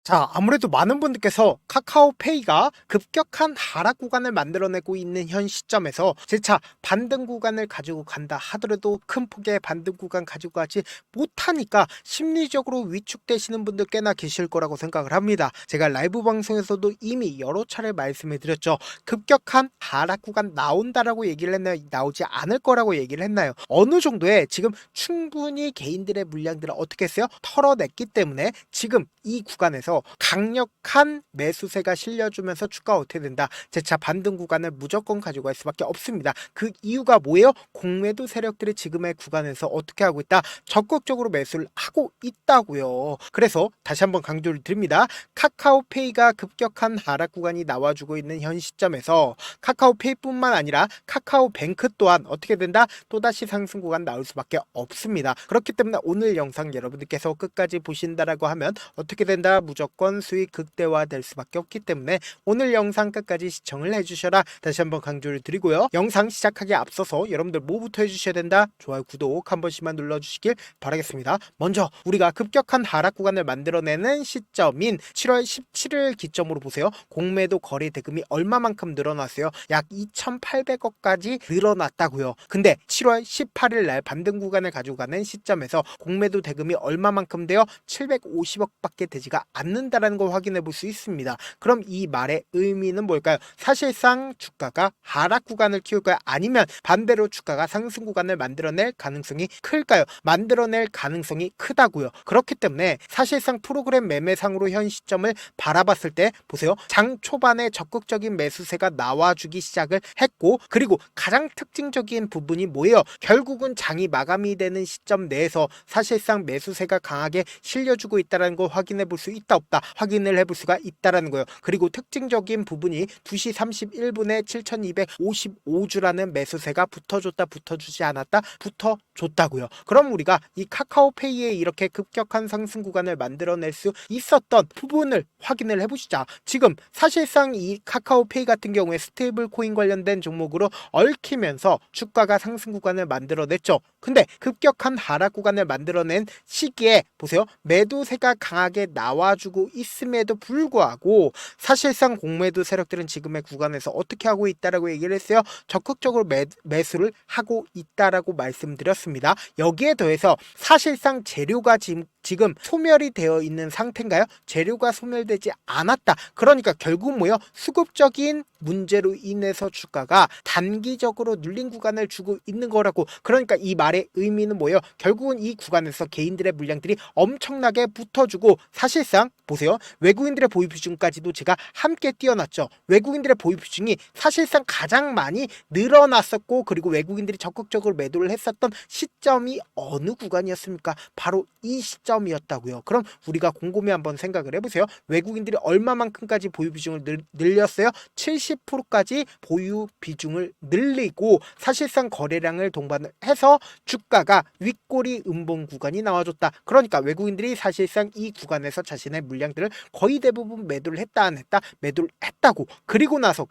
자, 아무래도 많은 분들께서 카카오페이가 급격한 하락 구간을 만들어내고 있는 현 시점에서 재차 반등 구간을 가지고 간다 하더라도 큰 폭의 반등 구간 가지고 가지 못하니까 심리적으로 위축되시는 분들 꽤나 계실 거라고 생각을 합니다. 제가 라이브 방송에서도 이미 여러 차례 말씀을 드렸죠. 급격한 하락 구간 나온다라고 얘기를 했나요? 나오지 않을 거라고 얘기를 했나요? 어느 정도의 지금 충분히 개인들의 물량들을 어떻게 했어요? 털어냈기 때문에 지금 이 구간에서 강력한 매수세가 실려주면서 주가가 어떻게 된다? 재차 반등 구간을 무조건 가지고 갈 수밖에 없습니다. 그 이유가 뭐예요? 공매도 세력들이 지금의 구간에서 어떻게 하고 있다? 적극적으로 매수를 하고 있다고요. 그래서 다시 한번 강조를 드립니다. 카카오페이가 급격한 하락 구간이 나와주고 있는 현 시점에서 카카오페이뿐만 아니라 카카오뱅크 또한 어떻게 된다? 또다시 상승 구간 나올 수밖에 없습니다. 그렇기 때문에 오늘 영상 여러분들께서 끝까지 보신다라고 하면 어떻게 된다? 무조건 수익 극대화될 수밖에 없기 때문에 오늘 영상 끝까지 시청을 해주셔라 다시 한번 강조를 드리고요. 영상 시작하기에 앞서서 여러분들 뭐부터 해주셔야 된다? 좋아요, 구독 한 번씩만 눌러주시길 바라겠습니다. 먼저 우리가 급격한 하락 구간을 만들어내는 시점인 7월 17일 기점으로 보세요. 공매도 거래 대금이 얼마만큼 늘어났어요? 약 2,800억까지 늘어났다고요. 근데 7월 18일 날 반등 구간을 가지고 가는 시점에서 공매도 대금이 얼마만큼 돼요? 750억밖에 되지가 않는다라는 걸 확인해 볼 수 있습니다. 그럼 이 말의 의미는 뭘까요? 사실상 주가가 하락 구간을 키울까요? 아니면 반대로 주가가 상승 구간을 만들어낼 가능성이 클까요? 만들어낼 가능성이 크다고요. 그렇기 때문에 사실상 프로그램 매매상으로 현 시점을 바라봤을 때 보세요. 장 초반에 적극적인 매수세가 나와주기 시작을 했고, 그리고 가장 특징적인 부분이 뭐예요? 결국은 장이 마감이 되는 시점 내에서 사실상 매수세가 강하게 실려주고 있다는 걸 확인해 볼 수 있다 없다 확인을 해볼 수가 있다라는 거예요. 그리고 특징적인 부분이 2시 31분에 7255주라는 매수세가 붙어줬다 붙어주지 않았다 붙어줬다고요. 그럼 우리가 이 카카오페이에 이렇게 급격한 상승 구간을 만들어낼 수 있었던 부분을 확인을 해보시자. 지금 사실상 이 카카오페이 같은 경우에 스테이블 코인 관련된 종목으로 얽히면서 주가가 상승 구간을 만들어냈죠. 근데 급격한 하락 구간을 만들어낸 시기에 보세요. 매도세가 강하게 나와주고 있음에도 불구하고 사실상 공매도 세력들은 지금의 구간에서 어떻게 하고 있다라고 얘기를 했어요. 적극적으로 매수를 하고 있다라고 말씀드렸습니다. 여기에 더해서 사실상 재료가 지금 소멸이 되어 있는 상태인가요? 재료가 소멸되지 않았다. 그러니까 결국 뭐요? 수급적인 문제로 인해서 주가가 단기적으로 눌린 구간을 주고 있는 거라고. 그러니까 이 말의 의미는 뭐예요? 결국은 이 구간에서 개인들의 물량들이 엄청나게 붙어주고 사실상 보세요. 외국인들의 보유 비중까지도 제가 함께 띄워놨죠. 외국인들의 보유 비중이 사실상 가장 많이 늘어났었고, 그리고 외국인들이 적극적으로 매도를 했었던 시점이 어느 구간이었습니까? 바로 이 시점이었다고요. 그럼 우리가 곰곰이 한번 생각을 해보세요. 외국인들이 얼마만큼까지 보유 비중을 늘렸어요? 70%까지 보유 비중을 늘리고 사실상 거래량을 동반을 해서 주가가 윗꼬리 음봉 구간이 나와줬다. 그러니까 외국인들이 사실상 이 구간에서 자신의 물량들을 거의 대부분 매도를 했다 안 했다? 매도를 했다고. 그리고 나서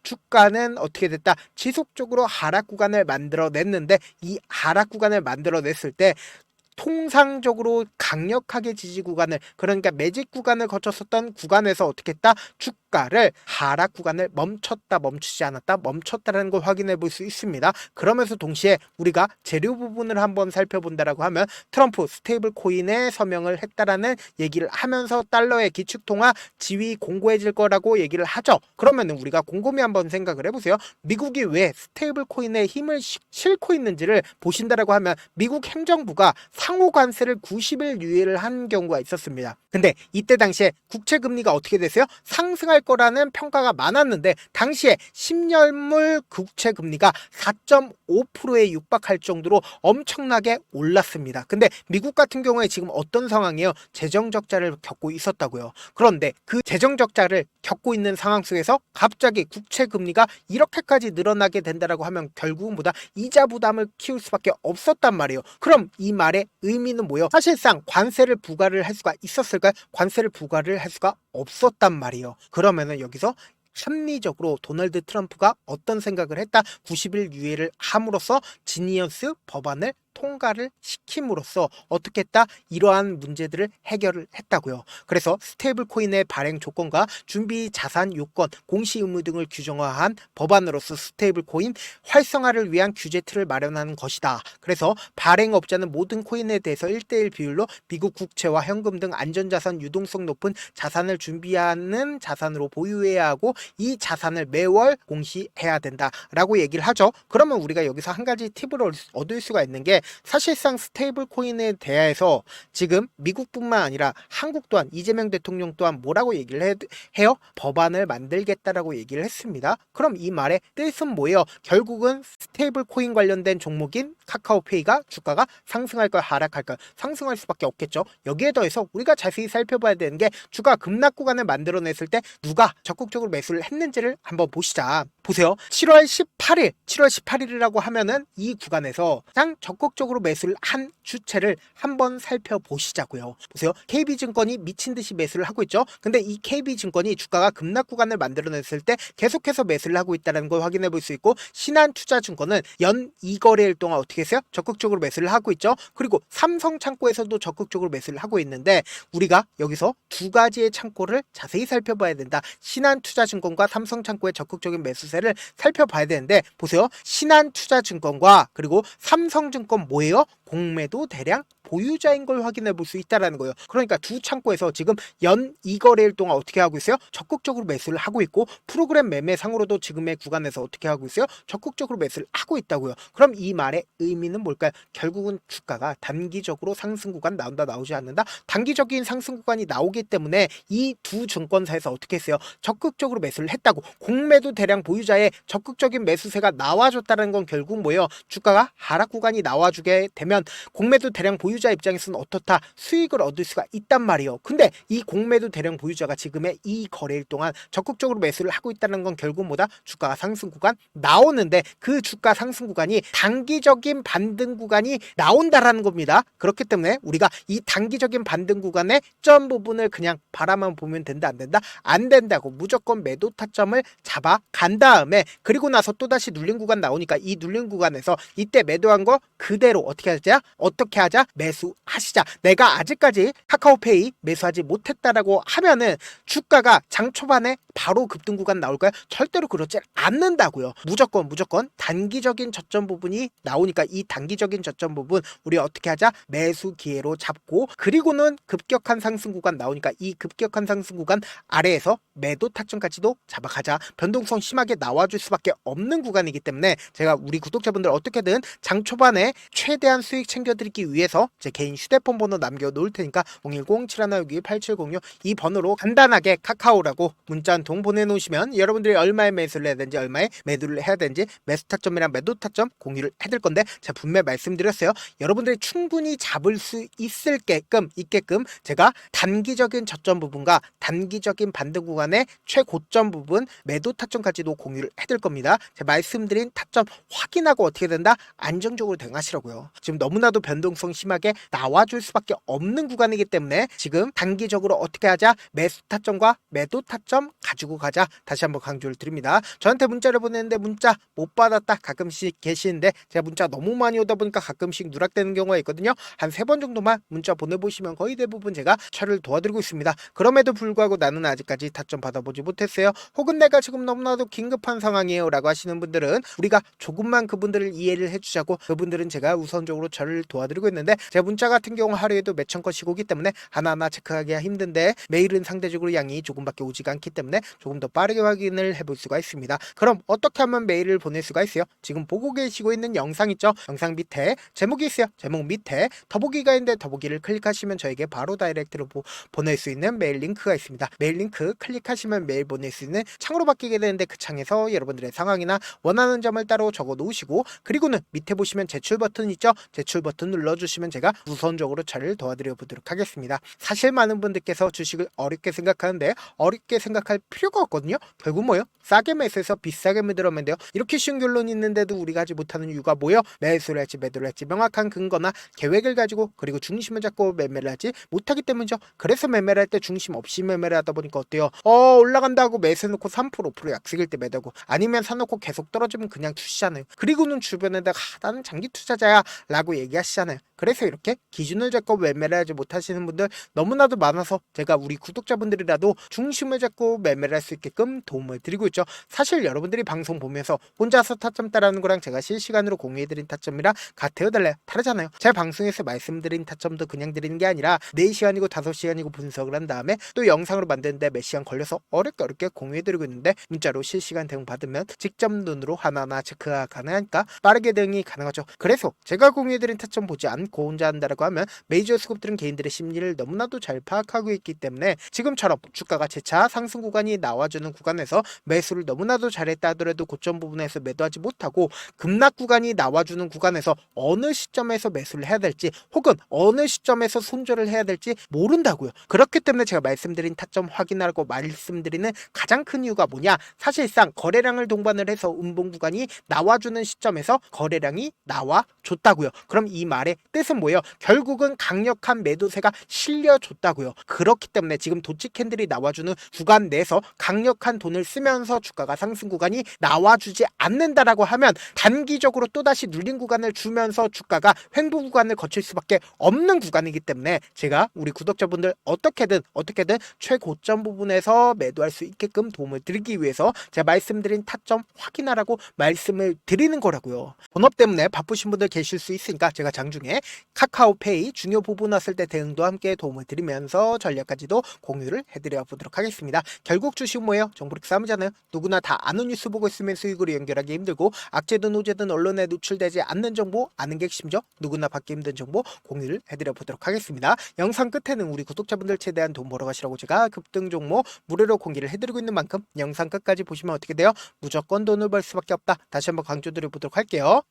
주가는 어떻게 됐다? 지속적으로 하락 구간을 만들어냈는데 이 하락 구간을 만들어냈을 때 통상적으로 강력하게 지지 구간을, 그러니까 매직 구간을 거쳤었던 구간에서 어떻게 했다? 주가를 하락 구간을 멈추지 않았다? 멈췄다는 걸 확인해 볼 수 있습니다. 그러면서 동시에 우리가 재료 부분을 한번 살펴본다라고 하면 트럼프 스테이블 코인에 서명을 했다라는 얘기를 하면서 달러의 기축통화 지위 공고해질 거라고 얘기를 하죠. 그러면 우리가 곰곰이 한번 생각을 해보세요. 미국이 왜 스테이블 코인에 힘을 싣고 있는지를 보신다라고 하면 미국 행정부가 상호 관세를 90일 유예를 한 경우가 있었습니다. 근데 이때 당시에 국채 금리가 어떻게 됐어요? 상승할 거라는 평가가 많았는데 당시에 10년물 국채 금리가 4.5%에 육박할 정도로 엄청나게 올랐습니다. 근데 미국 같은 경우에 지금 어떤 상황이에요? 재정 적자를 겪고 있었다고요. 그런데 그 재정 적자를 겪고 있는 상황 속에서 갑자기 국채 금리가 이렇게까지 늘어나게 된다라고 하면 결국은 이자 부담을 키울 수밖에 없었단 말이에요. 그럼 이 말의 의미는 뭐예요? 사실상 관세를 부과를 할 수가 있었을까요? 관세를 부과를 할 수가 없었단 말이에요. 그러면은 여기서 합리적으로 도널드 트럼프가 어떤 생각을 했다? 90일 유예를 함으로써 지니어스 법안을 통과를 시킴으로써 어떻게 했다? 이러한 문제들을 해결을 했다고요. 그래서 스테이블 코인의 발행 조건과 준비 자산 요건, 공시 의무 등을 규정화한 법안으로서 스테이블 코인 활성화를 위한 규제 틀을 마련하는 것이다. 그래서 발행업자는 모든 코인에 대해서 1대1 비율로 미국 국채와 현금 등 안전자산 유동성 높은 자산을 준비하는 자산으로 보유해야 하고 이 자산을 매월 공시해야 된다라고 얘기를 하죠. 그러면 우리가 여기서 한 가지 팁을 얻을 수가 있는 게 사실상 스테이블 코인에 대해서 지금 미국뿐만 아니라 한국 또한 이재명 대통령 또한 뭐라고 얘기를 해요? 법안을 만들겠다라고 얘기를 했습니다. 그럼 이 말의 뜻은 뭐예요? 결국은 스테이블 코인 관련된 종목인 카카오페이가 주가가 상승할까요? 하락할까요? 상승할 수밖에 없겠죠. 여기에 더해서 우리가 자세히 살펴봐야 되는 게 주가 급락 구간을 만들어냈을 때 누가 적극적으로 매수를 했는지를 한번 보시자. 보세요. 7월 18일이라고 하면은 이 구간에서 가장 적극적으로 매수를 한 주체를 한번 살펴보시자고요. 보세요. KB증권이 미친 듯이 매수를 하고 있죠. 근데 이 KB증권이 주가가 급락 구간을 만들어냈을 때 계속해서 매수를 하고 있다는 걸 확인해 볼 수 있고, 신한투자증권은 연 2거래일 동안 어떻게 했어요? 적극적으로 매수를 하고 있죠. 그리고 삼성창고에서도 적극적으로 매수를 하고 있는데 우리가 여기서 두 가지의 창고를 자세히 살펴봐야 된다. 신한투자증권과 삼성창고의 적극적인 매수세를 살펴봐야 되는데 보세요. 신한투자증권과 그리고 삼성증권 뭐예요? 공매도 대량 보유자인 걸 확인해 볼 수 있다는 거예요. 그러니까 두 창고에서 지금 연 2거래일 동안 어떻게 하고 있어요? 적극적으로 매수를 하고 있고, 프로그램 매매상으로도 지금의 구간에서 어떻게 하고 있어요? 적극적으로 매수를 하고 있다고요. 그럼 이 말의 의미는 뭘까요? 결국은 주가가 단기적으로 상승 구간 나온다, 나오지 않는다? 단기적인 상승 구간이 나오기 때문에 이 두 증권사에서 어떻게 했어요? 적극적으로 매수를 했다고. 공매도 대량 보유자의 적극적인 매수세가 나와줬다는 건 결국 뭐예요? 주가가 하락 구간이 나와주게 되면 공매도 대량 보유자 입장에서는 어떻다? 수익을 얻을 수가 있단 말이에요. 근데 이 공매도 대량 보유자가 지금의 이 거래일 동안 적극적으로 매수를 하고 있다는 건 결국 뭐다? 주가가 상승 구간 나오는데 그 주가 상승 구간이 단기적인 반등 구간이 나온다라는 겁니다. 그렇기 때문에 우리가 이 단기적인 반등 구간의 점 부분을 그냥 바라만 보면 된다, 안 된다? 안 된다고. 무조건 매도 타점을 잡아간 다음에, 그리고 나서 또다시 눌린 구간 나오니까 이 눌린 구간에서 이때 매도한 거 그대로 어떻게 하자? 매수하시자. 내가 아직까지 카카오페이 매수하지 못했다라고 하면은 주가가 장 초반에 바로 급등 구간 나올까요? 절대로 그렇지 않는다고요. 무조건 단기적인 저점 부분이 나오니까 이 단기적인 저점 부분 우리 어떻게 하자? 매수 기회로 잡고, 그리고는 급격한 상승 구간 나오니까 이 급격한 상승 구간 아래에서 매도 타점까지도 잡아가자. 변동성 심하게 나와줄 수밖에 없는 구간이기 때문에 제가 우리 구독자분들 어떻게든 장 초반에 최대한 수익 챙겨드리기 위해서 제 개인 휴대폰 번호 남겨놓을 테니까 010-7162-8706 이 번호로 간단하게 카카오라고 문자 한 통 보내놓으시면 여러분들이 얼마에 매수를 해야 되는지, 얼마에 매도를 해야 되는지, 매수 타점이랑 매도 타점 공유를 해드릴 건데, 제가 분명히 말씀드렸어요. 여러분들이 충분히 잡을 수 있게끔 제가 단기적인 저점 부분과 단기적인 반등 구간의 최고점 부분, 매도 타점까지도 공유를 해드릴 겁니다. 제가 말씀드린 타점 확인하고 어떻게 된다? 안정적으로 대응하시라고요. 지금 너무나도 변동성 심하게 나와줄 수밖에 없는 구간이기 때문에 지금 단기적으로 어떻게 하자? 매수 타점과 매도 타점 가지고 가자. 다시 한번 강조를 드립니다. 저한테 문자를 보내는데 문자 못 받았다 가끔씩 계시는데, 제가 문자 너무 많이 오다 보니까 가끔씩 누락되는 경우가 있거든요. 한 3번 정도만 문자 보내보시면 거의 대부분 제가 처리를 도와드리고 있습니다. 그럼에도 불구하고 나는 아직까지 타점 받아보지 못했어요. 혹은 내가 지금 너무나도 긴급한 상황이에요 라고 하시는 분들은 우리가 조금만 그분들을 이해를 해주자고, 그분들은 제가 우선적으로 저를 도와드리고 있는데, 제 문자 같은 경우 하루에도 몇천 건씩 오기 때문에 하나하나 체크하기가 힘든데, 메일은 상대적으로 양이 조금밖에 오지가 않기 때문에 조금 더 빠르게 확인을 해볼 수가 있습니다. 그럼 어떻게 하면 메일을 보낼 수가 있어요? 지금 보고 계시고 있는 영상 있죠? 영상 밑에 제목이 있어요. 제목 밑에 더보기가 있는데 더보기를 클릭하시면 저에게 바로 다이렉트로 보낼 수 있는 메일 링크가 있습니다. 메일 링크 클릭하시면 메일 보낼 수 있는 창으로 바뀌게 되는데, 그 창에서 여러분들의 상황이나 원하는 점을 따로 적어 놓으시고, 그리고는 밑에 보시면 제출 버튼 있죠? 제출 버튼 눌러주시면 제가 우선적으로 처리를 도와드려 보도록 하겠습니다. 사실 많은 분들께서 주식을 어렵게 생각하는데 어렵게 생각할 필요가 없거든요. 결국 뭐예요? 싸게 매수해서 비싸게 매도하면 돼요. 이렇게 쉬운 결론이 있는데도 우리가 하지 못하는 이유가 뭐예요? 매수를 할지 매도를 할지 명확한 근거나 계획을 가지고, 그리고 중심을 잡고 매매를 하지 못하기 때문이죠. 그래서 매매를 할 때 중심 없이 매매를 하다 보니까 어때요? 올라간다고 매수해놓고 3% 5% 약속일 때 매도고, 아니면 사놓고 계속 떨어지면 그냥 투시잖아요. 그리고는 주변에다가 나는 장기 투자자야 라고 없다라고 얘기하시잖아요. 그래서 이렇게 기준을 잡고 매매를 하지 못하시는 분들 너무나도 많아서 제가 우리 구독자분들이라도 중심을 잡고 매매를 할 수 있게끔 도움을 드리고 있죠. 사실 여러분들이 방송 보면서 혼자서 타점 따라하는 거랑 제가 실시간으로 공유해드린 타점이랑 같아요 달라요? 다르잖아요. 제 방송에서 말씀드린 타점도 그냥 드리는 게 아니라 4시간이고 5시간이고 분석을 한 다음에 또 영상으로 만드는데 몇 시간 걸려서 어렵게 공유해드리고 있는데 문자로 실시간 대응 받으면 직접 눈으로 하나하나 체크가 가능하니까 빠르게 대응이 가능하죠. 그래서 제가 공유해드린 타점 보지 않고 혼자 한다라고 하면 메이저 스톱들은 개인들의 심리를 너무나도 잘 파악하고 있기 때문에 지금처럼 주가가 재차 상승 구간이 나와주는 구간에서 매수를 너무나도 잘했다 하더라도 고점 부분에서 매도하지 못하고 급락 구간이 나와주는 구간에서 어느 시점에서 매수를 해야 될지 혹은 어느 시점에서 손절을 해야 될지 모른다고요. 그렇기 때문에 제가 말씀드린 타점 확인하라고 말씀드리는 가장 큰 이유가 뭐냐, 사실상 거래량을 동반을 해서 음봉 구간이 나와주는 시점에서 거래량이 나와줬다고요. 그럼 이 말의 뜻은 뭐예요? 결국은 강력한 매도세가 실려줬다고요. 그렇기 때문에 지금 도치 캔들이 나와주는 구간 내에서 강력한 돈을 쓰면서 주가가 상승 구간이 나와주지 않는다라고 하면 단기적으로 또다시 눌린 구간을 주면서 주가가 횡보 구간을 거칠 수밖에 없는 구간이기 때문에 제가 우리 구독자분들 어떻게든 최고점 부분에서 매도할 수 있게끔 도움을 드리기 위해서 제가 말씀드린 타점 확인하라고 말씀을 드리는 거라고요. 본업 때문에 바쁘신 분들 계실 수 있으니까 제가 장중에 카카오페이 중요 부분 왔을 때 대응도 함께 도움을 드리면서 전략까지도 공유를 해드려 보도록 하겠습니다. 결국 주식은 뭐예요? 정보력 싸움이잖아요. 누구나 다 아는 뉴스 보고 있으면 수익으로 연결하기 힘들고 악재든 호재든 언론에 노출되지 않는 정보 아는 게 핵심이죠. 누구나 받기 힘든 정보 공유를 해드려 보도록 하겠습니다. 영상 끝에는 우리 구독자분들 최대한 돈 벌어 가시라고 제가 급등 종목 무료로 공개를 해드리고 있는 만큼 영상 끝까지 보시면 어떻게 돼요? 무조건 돈을 벌 수밖에 없다. 다시 한번 강조드려 보도록 할게요.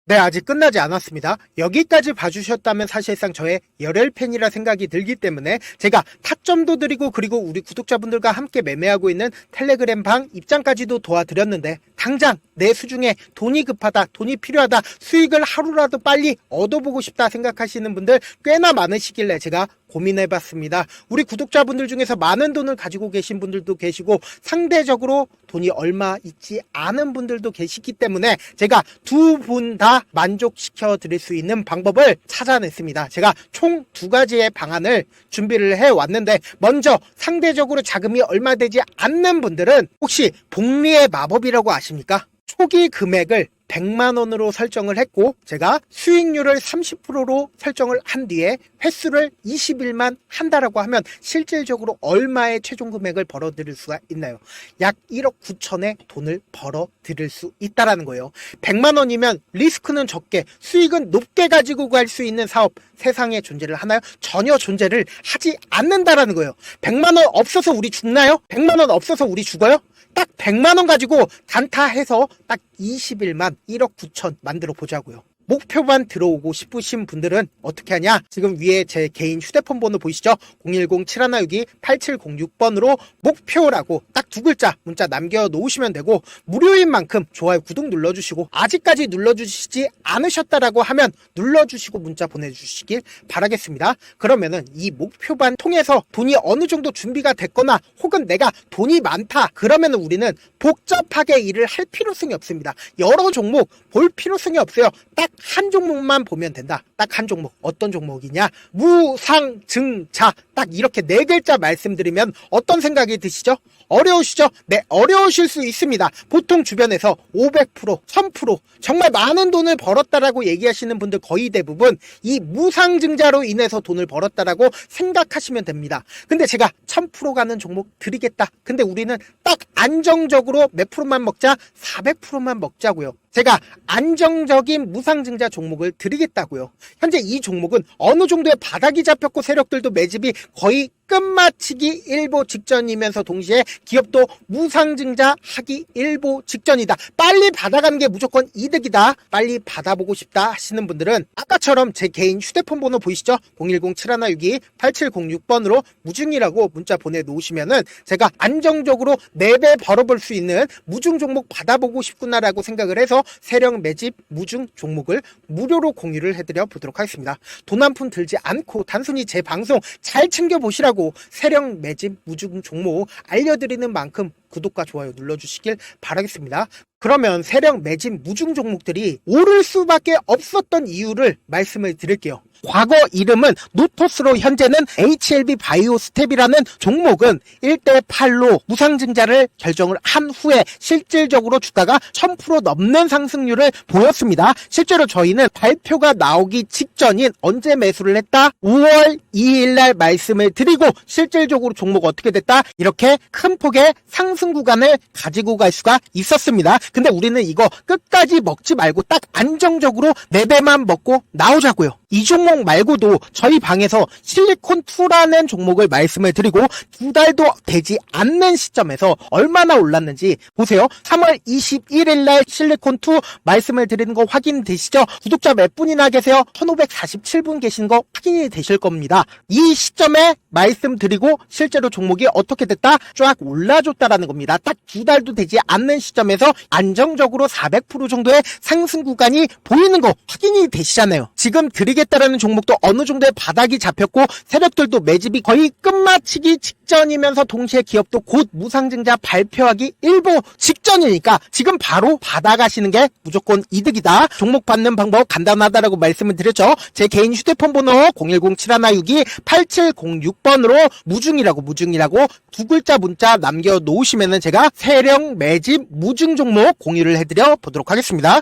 네, 아직 끝나지 않았습니다. 여기까지 봐주셨다면 사실상 저의 열혈 팬이라 생각이 들기 때문에 제가 타점도 드리고 그리고 우리 구독자분들과 함께 매매하고 있는 텔레그램 방 입장까지도 도와드렸는데 당장 내 수중에 돈이 급하다, 돈이 필요하다, 수익을 하루라도 빨리 얻어보고 싶다 생각하시는 분들 꽤나 많으시길래 제가 고민해봤습니다. 우리 구독자분들 중에서 많은 돈을 가지고 계신 분들도 계시고 상대적으로 돈이 얼마 있지 않은 분들도 계시기 때문에 제가 두 분 다 만족시켜 드릴 수 있는 방법을 찾아냈습니다. 제가 총 2가지의 방안을 준비를 해왔는데 먼저 상대적으로 자금이 얼마 되지 않는 분들은 혹시 복리의 마법이라고 아십니까? 초기 금액을 100만원으로 설정을 했고 제가 수익률을 30%로 설정을 한 뒤에 횟수를 20일만 한다라고 하면 실질적으로 얼마의 최종 금액을 벌어들일 수가 있나요? 약 1억 9천의 돈을 벌어들일 수 있다라는 거예요. 100만원이면 리스크는 적게 수익은 높게 가지고 갈 수 있는 사업 세상에 존재를 하나요? 전혀 존재를 하지 않는다라는 거예요. 100만원 없어서 우리 죽나요? 100만원 없어서 우리 죽어요? 딱 100만원 가지고 단타해서 딱 20일만 1억 9천 만들어 보자고요. 목표만 들어오고 싶으신 분들은 어떻게 하냐? 지금 위에 제 개인 휴대폰 번호 보이시죠? 010-7162-8706번으로 목표라고 딱 2글자 문자 남겨놓으시면 되고 무료인 만큼 좋아요 구독 눌러주시고 아직까지 눌러주시지 않으셨다라고 하면 눌러주시고 문자 보내주시길 바라겠습니다. 그러면은 이 목표반 통해서 돈이 어느 정도 준비가 됐거나 혹은 내가 돈이 많다 그러면은 우리는 복잡하게 일을 할 필요성이 없습니다. 여러 종목 볼 필요성이 없어요. 딱 한 종목만 보면 된다. 딱 한 종목. 어떤 종목이냐? 무상증자. 딱 이렇게 4글자 말씀드리면 어떤 생각이 드시죠? 어려우시죠? 네, 어려우실 수 있습니다. 보통 주변에서 500%, 1000% 정말 많은 돈을 벌었다라고 얘기하시는 분들 거의 대부분 이 무상증자로 인해서 돈을 벌었다라고 생각하시면 됩니다. 근데 제가 1000% 가는 종목 드리겠다. 근데 우리는 딱 안정적으로 몇 프로만 먹자? 400%만 먹자고요. 제가 안정적인 무상증자 종목을 드리겠다고요. 현재 이 종목은 어느 정도의 바닥이 잡혔고 세력들도 매집이 거의 끝마치기 일보 직전이면서 동시에 기업도 무상증자 하기 일보 직전이다. 빨리 받아가는 게 무조건 이득이다. 빨리 받아보고 싶다 하시는 분들은 아까처럼 제 개인 휴대폰 번호 보이시죠? 010-7162-8706번으로 무중이라고 문자 보내놓으시면은 제가 안정적으로 4배 벌어볼 수 있는 무중 종목 받아보고 싶구나라고 생각을 해서 세력 매집 무중 종목을 무료로 공유를 해드려 보도록 하겠습니다. 돈 한 푼 들지 않고 단순히 제 방송 잘 챙겨보시라고 세력 매집 무중 종목 알려드리는 만큼 구독과 좋아요 눌러주시길 바라겠습니다. 그러면 세력 매집 무중 종목들이 오를 수밖에 없었던 이유를 말씀을 드릴게요. 과거 이름은 노토스로 현재는 HLB 바이오스텝이라는 종목은 1대8로 무상증자를 결정을 한 후에 실질적으로 주가가 1000% 넘는 상승률을 보였습니다. 실제로 저희는 발표가 나오기 직전인 언제 매수를 했다? 5월 2일 날 말씀을 드리고 실질적으로 종목 어떻게 됐다? 이렇게 큰 폭의 상승 구간을 가지고 갈 수가 있었습니다. 근데 우리는 이거 끝까지 먹지 말고 딱 안정적으로 4배만 먹고 나오자고요. 이 종목 말고도 저희 방에서 실리콘2라는 종목을 말씀을 드리고 2달도 되지 않는 시점에서 얼마나 올랐는지 보세요. 3월 21일 날 실리콘2 말씀을 드리는 거 확인되시죠? 구독자 몇 분이나 계세요? 1547분 계신 거 확인이 되실 겁니다. 이 시점에 말씀드리고 실제로 종목이 어떻게 됐다? 쫙 올라줬다라는 겁니다. 딱 2달도 되지 않는 시점에서 안정적으로 400% 정도의 상승 구간이 보이는 거 확인이 되시잖아요. 지금 드리겠다라는 종목도 어느 정도의 바닥이 잡혔고 세력들도 매집이 거의 끝마치기 직전이면서 동시에 기업도 곧 무상증자 발표하기 일보 직전이니까 지금 바로 받아가시는 게 무조건 이득이다. 종목 받는 방법 간단하다라고 말씀을 드렸죠. 제 개인 휴대폰 번호 010-7162-8706번으로 무중이라고 두 글자 문자 남겨놓으시면은 제가 세력 매집 무중 종목 공유를 해드려 보도록 하겠습니다.